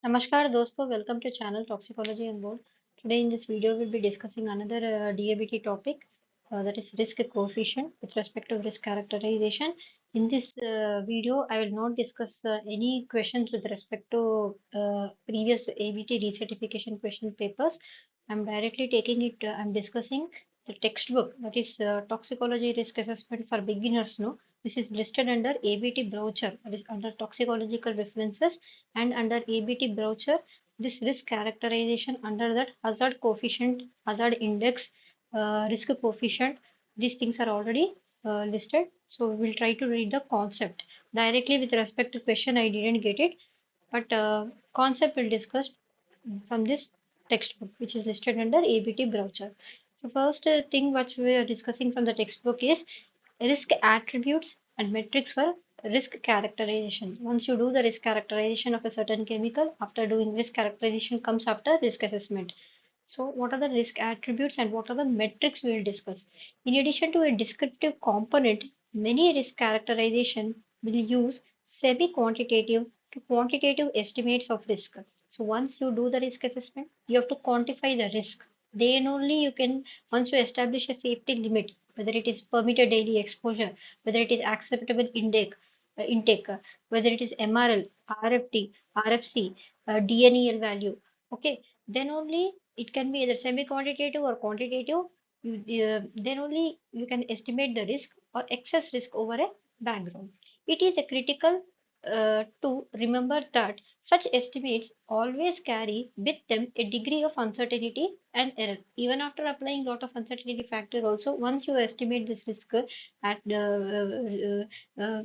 Namaskar दोस्तों, welcome to channel Toxicology and Board. Today in this video we'll be discussing another DABT topic, that is risk coefficient with respect to risk characterization. In this video I will not discuss any questions with respect to previous ABT recertification question papers. I'm directly taking it, I'm discussing the textbook, that is Toxicology Risk Assessment for Beginners. No, this is listed under ABT brochure, that is under toxicological references, and under ABT brochure this risk characterization under that hazard coefficient, hazard index, risk coefficient, these things are already listed. So we will try to read the concept directly with respect to question. I didn't get it, but concept will discuss from this textbook which is listed under ABT brochure. So first thing what we are discussing from the textbook is risk attributes and metrics for risk characterization. Once you do the risk characterization of a certain chemical, after doing risk characterization comes after risk assessment. So what are the risk attributes and what are the metrics we will discuss. In addition to a descriptive component, many risk characterization will use semi-quantitative to quantitative estimates of risk. So once you do the risk assessment, you have to quantify the risk. Then only you can, once you establish a safety limit, whether it is permitted daily exposure, whether it is acceptable intake, whether it is MRL, RFT, RfC, DNEL value. Okay, then only it can be either semi-quantitative or quantitative. Then only you can estimate the risk or excess risk over a background. It is a critical to remember that such estimates always carry with them a degree of uncertainty and error. Even after applying lot of uncertainty factor also, once you estimate this risk at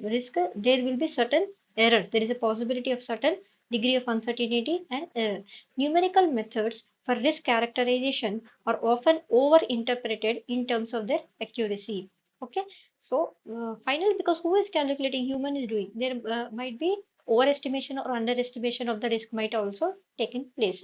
risk, there will be certain error. There is a possibility of certain degree of uncertainty and error. Numerical methods for risk characterization are often over-interpreted in terms of their accuracy. Okay, so finally, because who is calculating? Human is doing. There might be overestimation or underestimation of the risk might also taken place.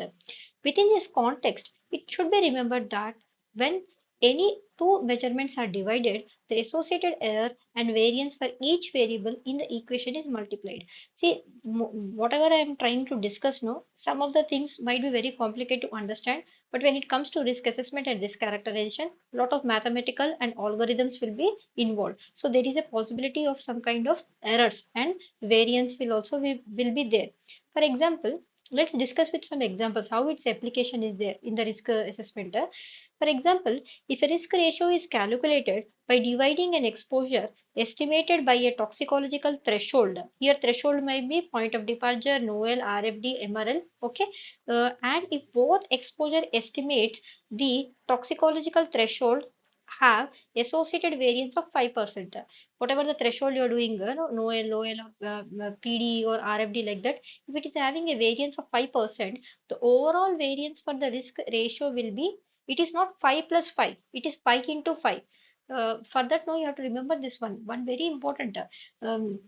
Within this context, it should be remembered that when any two measurements are divided, the associated error and variance for each variable in the equation is multiplied. See, whatever I am trying to discuss now, some of the things might be very complicated to understand, but when it comes to risk assessment and risk characterization, a lot of mathematical and algorithms will be involved. So there is a possibility of some kind of errors and variance will also will be there. For example, let's discuss with some examples how its application is there in the risk assessment. For example, if a risk ratio is calculated by dividing an exposure estimated by a toxicological threshold, here threshold might be point of departure, NOEL, RfD, MRL, okay, and if both exposure estimates the toxicological threshold have associated variance of 5%. Whatever the threshold you are doing, NOEL, OL, PD or RfD like that, if it is having a variance of 5%, the overall variance for the risk ratio will be, it is not 5 plus 5, it is pi into 5. For that, now you have to remember this one very important. Um,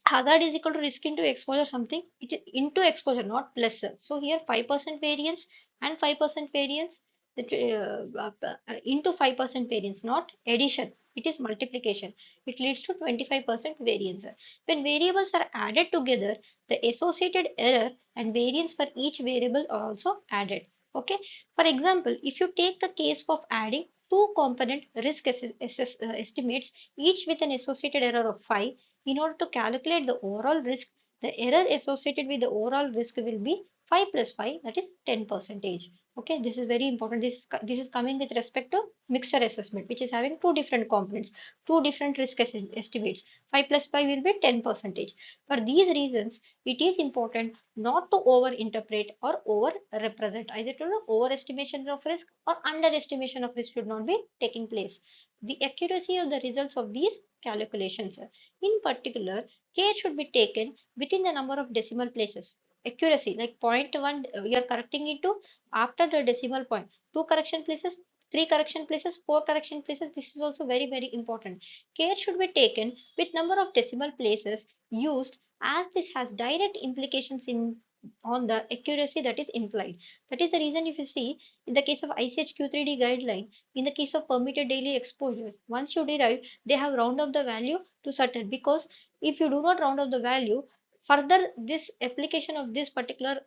Hazard is equal to risk into exposure something. It is into exposure, not plus. So here 5% variance and 5% variance, that into 5% variance, not addition. It is multiplication. It leads to 25% variance. When variables are added together, the associated error and variance for each variable are also added. Okay. For example, if you take the case of adding two component risk estimates, each with an associated error of 5, in order to calculate the overall risk, the error associated with the overall risk will be 5 plus 5, that is 10 percentage. Okay, this is very important. This is coming with respect to mixture assessment, which is having two different components, two different risk estimates. 5 plus 5 will be 10 percentage. For these reasons, it is important not to over interpret or over represent. Either to overestimation of risk or underestimation of risk should not be taking place. The accuracy of the results of these calculations. In particular, care should be taken within the number of decimal places. Accuracy, like 0.1, we are correcting it to after the decimal point. 2 correction places, 3 correction places, 4 correction places. This is also very, very important. Care should be taken with number of decimal places used, as this has direct implications in on the accuracy that is implied. That is the reason if you see in the case of ICH-Q3D guideline, in the case of permitted daily exposure, once you derive, they have round up the value to certain, because if you do not round up the value, further this application of this particular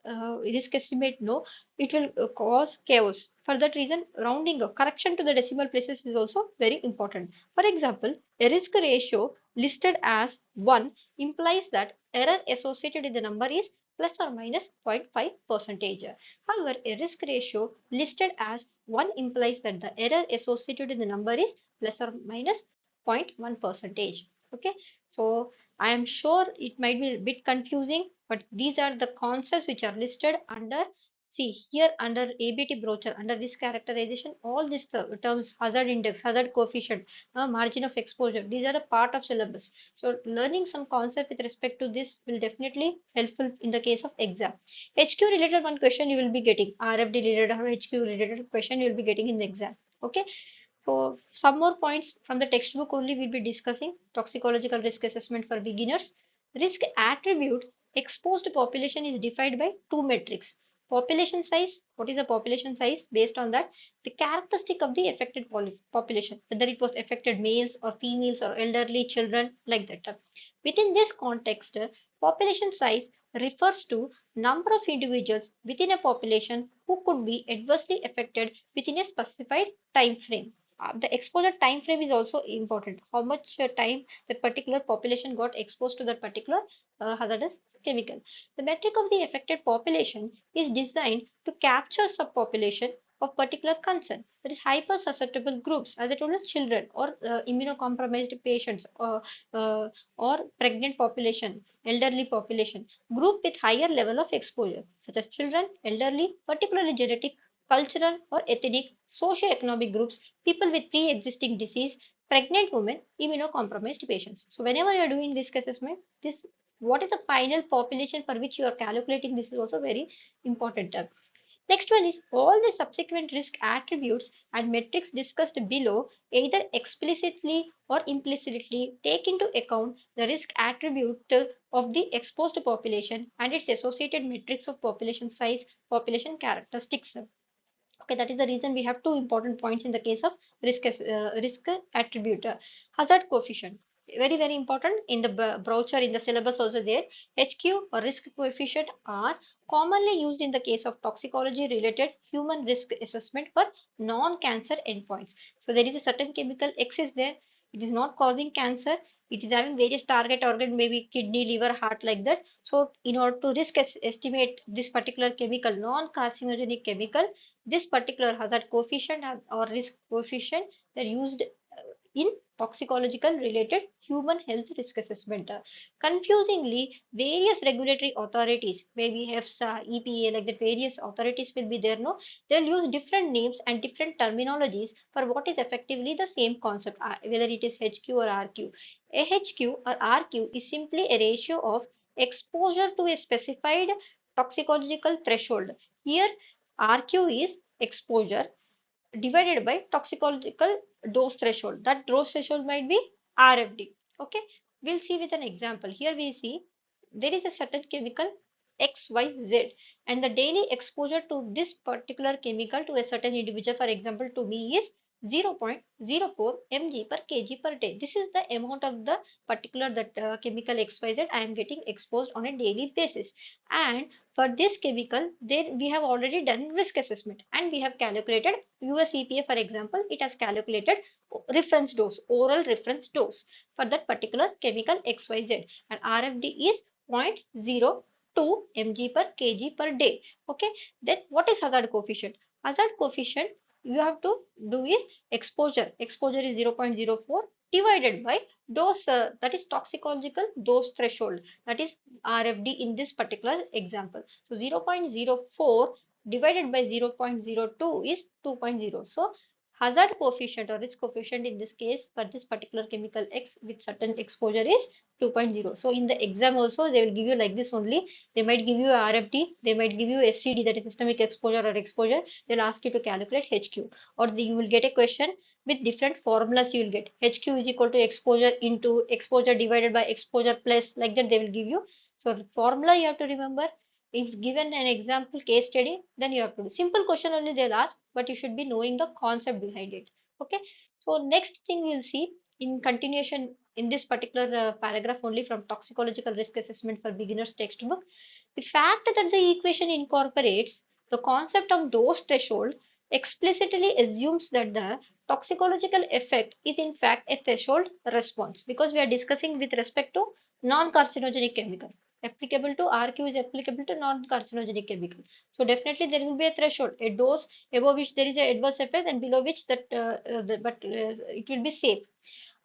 risk estimate, no, it will cause chaos. For that reason, rounding or correction to the decimal places is also very important. For example, a risk ratio listed as 1 implies that error associated with the number is plus or minus 0.5 percentage. However, a risk ratio listed as 1 implies that the error associated with the number is plus or minus 0.1 percentage. Okay, so I am sure it might be a bit confusing, but these are the concepts which are listed under. See here under ABT brochure, under risk characterization, all these terms, hazard index, hazard coefficient, margin of exposure, these are a part of syllabus. So learning some concept with respect to this will definitely helpful in the case of exam. HQ related one question you will be getting, RFD related or HQ related question you will be getting in the exam. Okay. So some more points from the textbook only we'll be discussing. Toxicological risk assessment for beginners. Risk attribute exposed population is defined by two metrics. Population size. What is the population size? Based on that, the characteristic of the affected population, whether it was affected males or females or elderly children, like that. Within this context, population size refers to number of individuals within a population who could be adversely affected within a specified time frame. The exposure time frame is also important. How much time that particular population got exposed to that particular hazardous chemical. The metric of the affected population is designed to capture subpopulation of particular concern. That is hyper susceptible groups, as I told you, children or immunocompromised patients or pregnant population, elderly population, group with higher level of exposure, such as children, elderly, particularly genetic, cultural or ethnic, socio-economic groups, people with pre-existing disease, pregnant women, immunocompromised patients. So whenever you are doing risk assessment, this what is the final population for which you are calculating, this is also very important term. Next one is all the subsequent risk attributes and metrics discussed below either explicitly or implicitly take into account the risk attribute of the exposed population and its associated metrics of population size, population characteristics. Okay, that is the reason we have two important points in the case of risk attribute. Hazard coefficient, very important in the brochure, in the syllabus also there. HQ or risk coefficient are commonly used in the case of toxicology related human risk assessment for non-cancer endpoints. So there is a certain chemical X is there, it is not causing cancer, it is having various target organ, maybe kidney, liver, heart, like that. So in order to risk estimate this particular chemical, non-carcinogenic chemical, this particular hazard coefficient or risk coefficient, they're used in toxicological related human health risk assessment. Confusingly, various regulatory authorities, maybe EFSA, EPA, like that, various authorities will be there. No, they'll use different names and different terminologies for what is effectively the same concept, whether it is HQ or RQ. A HQ or RQ is simply a ratio of exposure to a specified toxicological threshold. Here, RQ is exposure divided by toxicological dose threshold. That dose threshold might be RfD. Okay, we'll see with an example. Here we see there is a certain chemical XYZ, and the daily exposure to this particular chemical to a certain individual, for example, to me is 0.04 mg per kg per day. This is the amount of the particular that chemical XYZ I am getting exposed on a daily basis. And for this chemical, then we have already done risk assessment and we have calculated US EPA, for example, it has calculated reference dose, oral reference dose for that particular chemical XYZ, and RfD is 0.02 mg per kg per day. Okay, then what is hazard coefficient? Hazard coefficient you have to do is exposure. Exposure is 0.04 divided by dose, that is toxicological dose threshold, that is RfD in this particular example. So 0.04 divided by 0.02 is 2.0. So hazard coefficient or risk coefficient in this case for this particular chemical X with certain exposure is 2.0. So in the exam also they will give you like this only. They might give you RFD, they might give you SCD, that is systemic exposure or exposure. They'll ask you to calculate HQ, or you will get a question with different formulas. You will get HQ is equal to exposure into exposure divided by exposure plus, like that they will give you. So the formula you have to remember. If given an example case study, then you have to do simple question only they'll ask, but you should be knowing the concept behind it. Okay. So next thing we'll see in continuation in this particular paragraph only from Toxicological Risk Assessment for Beginners textbook. The fact that the equation incorporates the concept of dose threshold explicitly assumes that the toxicological effect is in fact a threshold response, because we are discussing with respect to non-carcinogenic chemical. Applicable to RQ is applicable to non-carcinogenic chemical. So definitely there will be a threshold, a dose above which there is an adverse effect and below which it will be safe.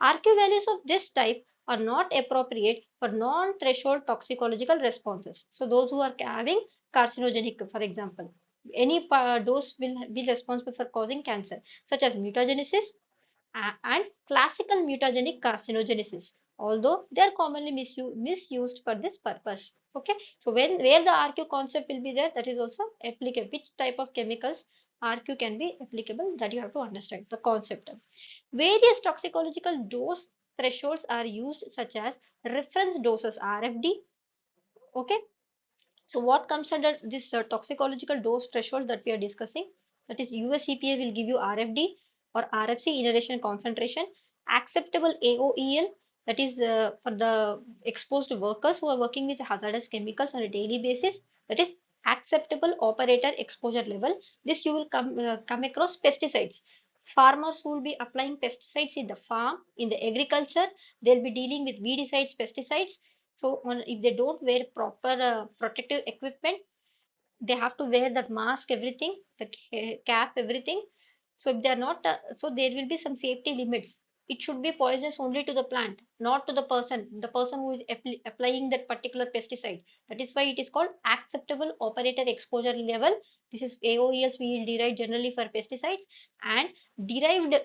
RQ values of this type are not appropriate for non-threshold toxicological responses. So those who are having carcinogenic, for example, any dose will be responsible for causing cancer, such as mutagenesis and classical mutagenic carcinogenesis, although they are commonly misused for this purpose. Okay, so where the RQ concept will be there, that is also applicable. Which type of chemicals RQ can be applicable, that you have to understand the concept. Various toxicological dose thresholds are used, such as reference doses RFD. Okay, so what comes under this toxicological dose threshold that we are discussing? That is US EPA will give you RFD or RFC inhalation concentration, acceptable AOEL, that is for the exposed workers who are working with hazardous chemicals on a daily basis, that is acceptable operator exposure level. This you will come across pesticides. Farmers who will be applying pesticides in the farm, in the agriculture, they'll be dealing with weedicides, pesticides. So if they don't wear proper protective equipment, they have to wear that mask, everything, the cap, everything. So if they are not, so there will be some safety limits. It should be poisonous only to the plant, not to the person who is applying that particular pesticide. That is why it is called acceptable operator exposure level. This is AOELs we derive generally for pesticides, and derived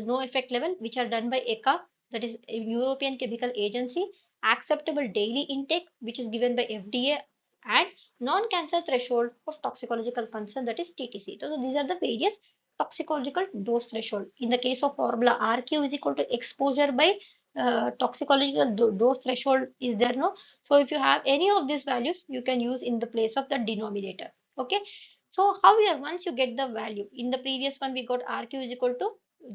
no effect level, which are done by ECHA, that is European Chemical Agency, acceptable daily intake, which is given by FDA, and non-cancer threshold of toxicological concern, that is TTC. So these are the various toxicological dose threshold. In the case of formula, RQ is equal to exposure by toxicological dose threshold is there, no? So if you have any of these values, you can use in the place of the denominator. Okay. So how we are, once you get the value, in the previous one we got RQ is equal to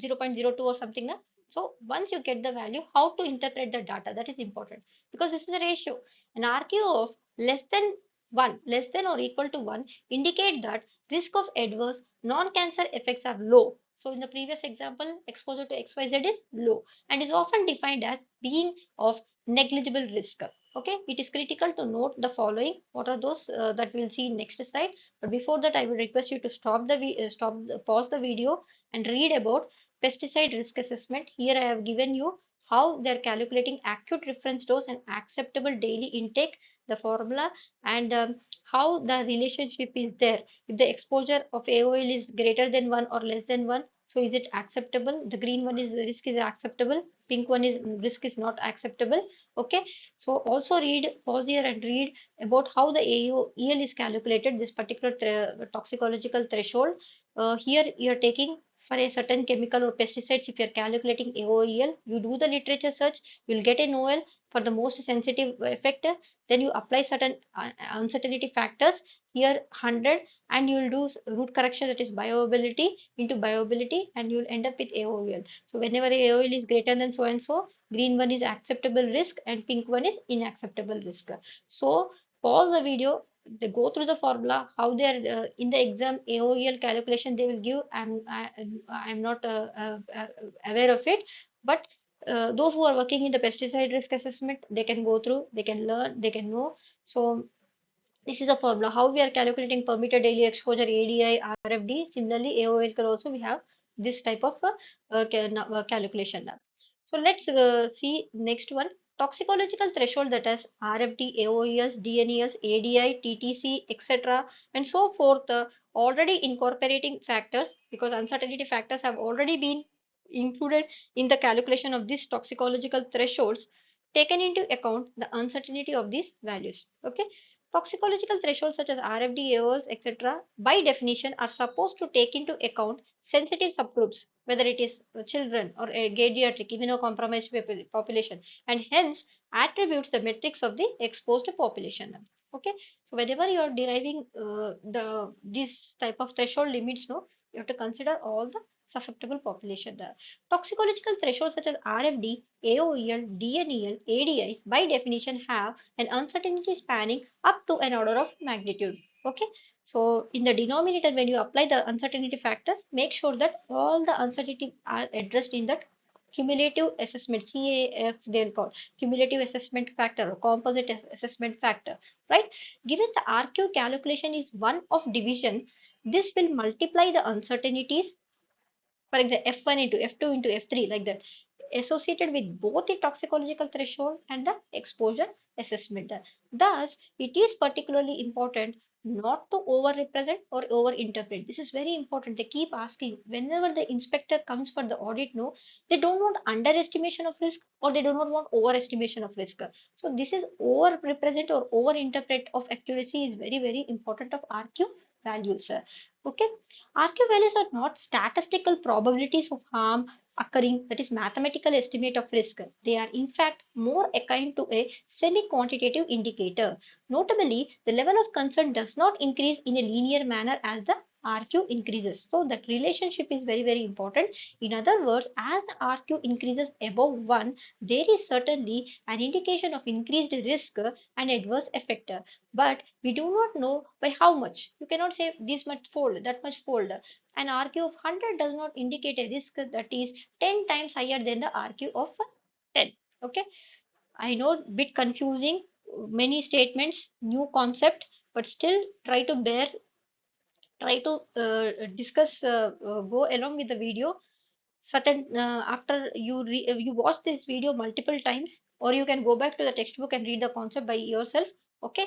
0.02 or something. Na? So once you get the value, how to interpret the data, that is important, because this is a ratio. An RQ of less than 1, less than or equal to 1, indicate that risk of adverse non-cancer effects are low. So in the previous example, exposure to XYZ is low and is often defined as being of negligible risk. Okay, it is critical to note the following. What are those that we'll see in next slide? But before that, I will request you to pause the video and read about pesticide risk assessment. Here I have given you how they are calculating acute reference dose and acceptable daily intake, the formula, and how the relationship is there. If the exposure of AOL is greater than 1 or less than 1, so is it acceptable? The green one is risk is acceptable, pink one is risk is not acceptable. Okay, so also pause here and read about how the AOEL is calculated, this particular toxicological threshold. Here you are taking for a certain chemical or pesticides, if you are calculating AOEL, you do the literature search, you will get an OL for the most sensitive effect. Then you apply certain uncertainty factors, here 100, and you will do root correction, that is bioavailability into bioavailability, and you will end up with AOEL. So whenever AOEL is greater than so and so, green one is acceptable risk and pink one is unacceptable risk. So pause the video, they go through the formula, how they are in the exam AOEL calculation they will give. I'm not aware of it, but those who are working in the pesticide risk assessment, they can go through, they can learn, they can know. So this is a formula how we are calculating permitted daily exposure, ADI, RFD. Similarly, AOL can also we have this type of calculation now. So let's see next one. Toxicological threshold, that is RFD, AOELs, DNELs, ADI, TTC, etc. and so forth, already incorporating factors, because uncertainty factors have already been included in the calculation of these toxicological thresholds, taken into account the uncertainty of these values. Okay. Toxicological thresholds such as RFD, AOLs, etc., by definition, are supposed to take into account sensitive subgroups, whether it is children or a geriatric immunocompromised population, and hence attributes the metrics of the exposed population. Okay, so whenever you are deriving this type of threshold limits, no, you have to consider all the susceptible population. The toxicological thresholds such as RfD, AOEL, DNEL, ADIs by definition have an uncertainty spanning up to an order of magnitude. Okay, so in the denominator, when you apply the uncertainty factors, make sure that all the uncertainty are addressed in that cumulative assessment, CAF they'll call cumulative assessment factor or composite assessment factor, right? Given the RQ calculation is one of division, this will multiply the uncertainties, for example, F1 into F2 into F3, like that, associated with both the toxicological threshold and the exposure assessment. Thus, it is particularly important not to over-represent or over-interpret. This is very important. They keep asking whenever the inspector comes for the audit, no, they don't want underestimation of risk or they do not want overestimation of risk. So this is over-represent or over-interpret of accuracy is very, very important of RQ values. Okay, RQ values are not statistical probabilities of harm occurring, that is mathematical estimate of risk. They are in fact more akin to a semi-quantitative indicator. Notably, the level of concern does not increase in a linear manner as the RQ increases. So that relationship is very, very important. In other words, as the RQ increases above 1, there is certainly an indication of increased risk and adverse effect. But we do not know by how much. You cannot say this much fold, that much fold. An RQ of 100 does not indicate a risk that is 10 times higher than the RQ of 10. Okay, I know bit confusing, many statements, new concept, but still try to discuss, go along with the video. Certain after you watch this video multiple times, or you can go back to the textbook and read the concept by yourself. Okay,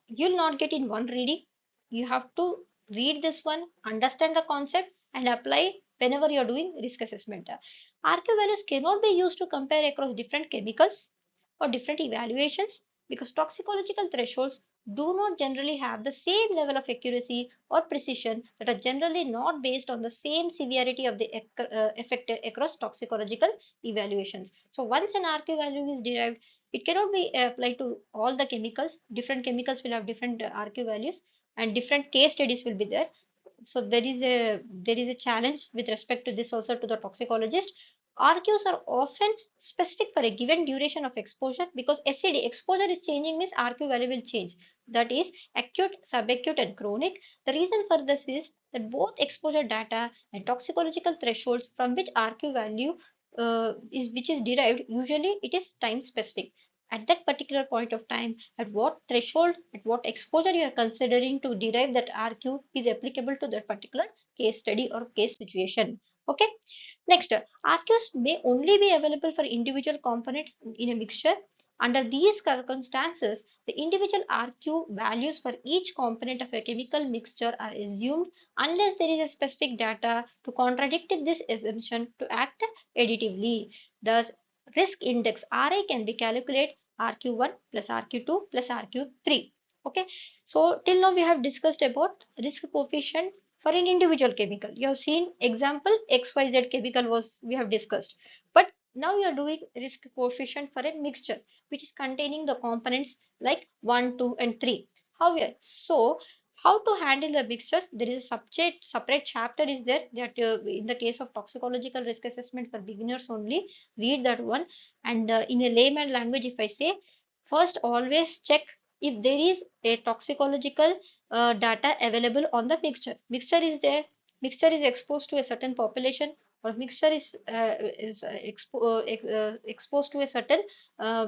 you'll not get in one reading. You have to read this one, understand the concept, and apply whenever you're doing risk assessment. RQ values cannot be used to compare across different chemicals or different evaluations, because toxicological thresholds do not generally have the same level of accuracy or precision, that are generally not based on the same severity of the effect across toxicological evaluations. So once an RQ value is derived, it cannot be applied to all the chemicals. Different chemicals will have different RQ values and different case studies will be there. So there is a challenge with respect to this also to the toxicologist. RQs are often specific for a given duration of exposure, because SCD exposure is changing means RQ value will change. That is acute, subacute, and chronic. The reason for this is that both exposure data and toxicological thresholds from which RQ value is derived, usually it is time specific. At that particular point of time, at what threshold, at what exposure you are considering to derive that RQ is applicable to that particular case study or case situation. Okay. Next, RQs may only be available for individual components in a mixture. Under these circumstances, the individual RQ values for each component of a chemical mixture are assumed unless there is a specific data to contradict this assumption to act additively. Thus, risk index Ri can be calculated RQ1 plus RQ2 plus RQ3. Okay, so till now we have discussed about risk coefficient for an individual chemical. You have seen example XYZ chemical was we have discussed. But now you are doing risk coefficient for a mixture which is containing the components like 1, 2 and 3. However, so how to handle the mixtures? There is a separate chapter is there that in the case of toxicological risk assessment for beginners only, read that one. And in a layman language, if I say, first always check if there is a toxicological data available on the mixture. Mixture is there, mixture is exposed to a certain population, or mixture is exposed to a certain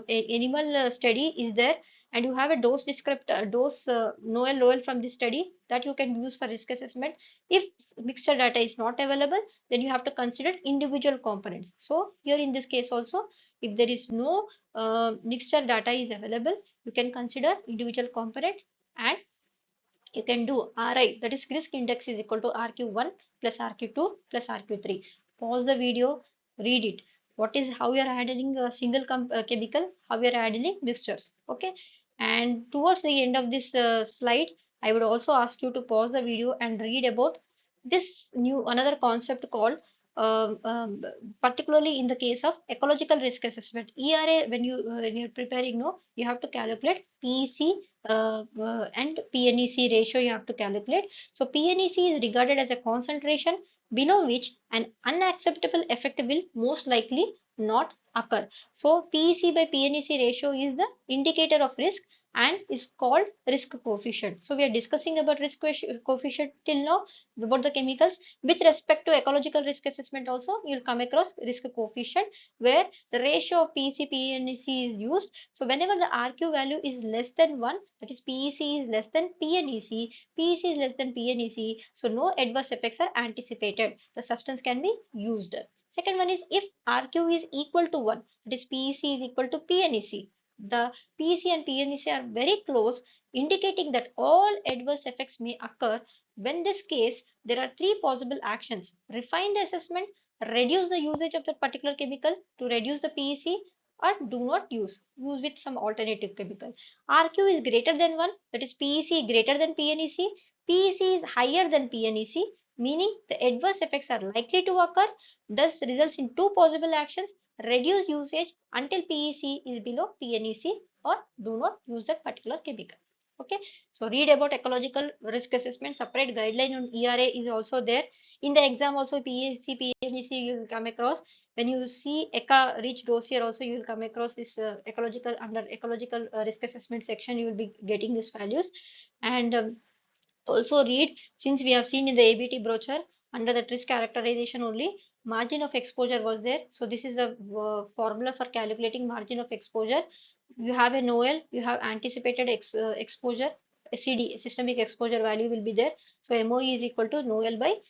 animal study is there, and you have a dose descriptor, dose NOEL, LOEL from this study that you can use for risk assessment. If mixture data is not available, then you have to consider individual components. So here in this case also, if there is no mixture data is available, you can consider individual component, and you can do RI, that is risk index is equal to RQ1 plus RQ2 plus RQ3. Pause the video, read it. What is how you are handling a single chemical, how you are handling mixtures. Okay, and towards the end of this slide, I would also ask you to pause the video and read about this new another concept called particularly in the case of ecological risk assessment. ERA, when you're preparing, no, you have to calculate PEC and PNEC ratio you have to calculate. So PNEC is regarded as a concentration below which an unacceptable effect will most likely not occur. So PEC by PNEC ratio is the indicator of risk and is called risk coefficient. So we are discussing about risk coefficient till now about the chemicals. With respect to ecological risk assessment also, you'll come across risk coefficient where the ratio of PEC PNEC is used. So whenever the RQ value is less than 1, that is PEC is less than PNEC, PEC is less than PNEC, so no adverse effects are anticipated. The substance can be used. Second one is if RQ is equal to 1, that is PEC is equal to PNEC. The PEC and PNEC are very close, indicating that all adverse effects may occur. When this case, there are three possible actions. Refine the assessment, reduce the usage of that particular chemical to reduce the PEC, or do not use with some alternative chemical. RQ is greater than 1, that is PEC greater than PNEC. PEC is higher than PNEC, meaning the adverse effects are likely to occur. Thus results in two possible actions: reduce usage until PEC is below PNEC, or do not use that particular chemical. Okay, so read about ecological risk assessment. Separate guideline on ERA is also there. In the exam also PEC, PNEC you will come across. When you see ECA rich dossier also you will come across this under ecological risk assessment section you will be getting these values. And also read, since we have seen in the ABT brochure under the risk characterization only, margin of exposure was there. So this is the formula for calculating margin of exposure. You have a NOEL, you have anticipated exposure, SCD, systemic exposure value will be there. So MOE is equal to NOEL by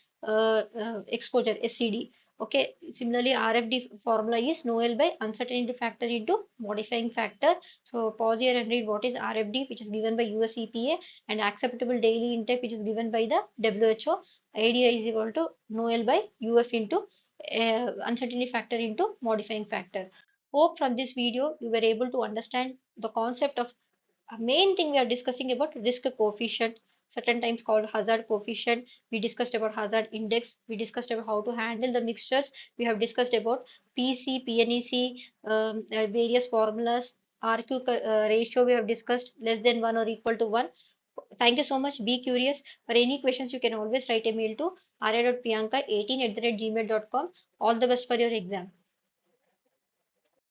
exposure, SCD. Okay, similarly RFD formula is NOEL by uncertainty factor into modifying factor. So pause here and read what is RFD, which is given by US EPA, and acceptable daily intake, which is given by the WHO. IDA is equal to NOEL by UF into uncertainty factor into modifying factor. Hope from this video you were able to understand the concept of a main thing we are discussing about risk coefficient, certain times called hazard coefficient. We discussed about hazard index. We discussed about how to handle the mixtures. We have discussed about PC, PNEC, various formulas, RQ ratio we have discussed, less than 1 or equal to 1. Thank you so much. Be curious. For any questions, you can always write a mail to ra.priyanka18@gmail.com. All the best for your exam.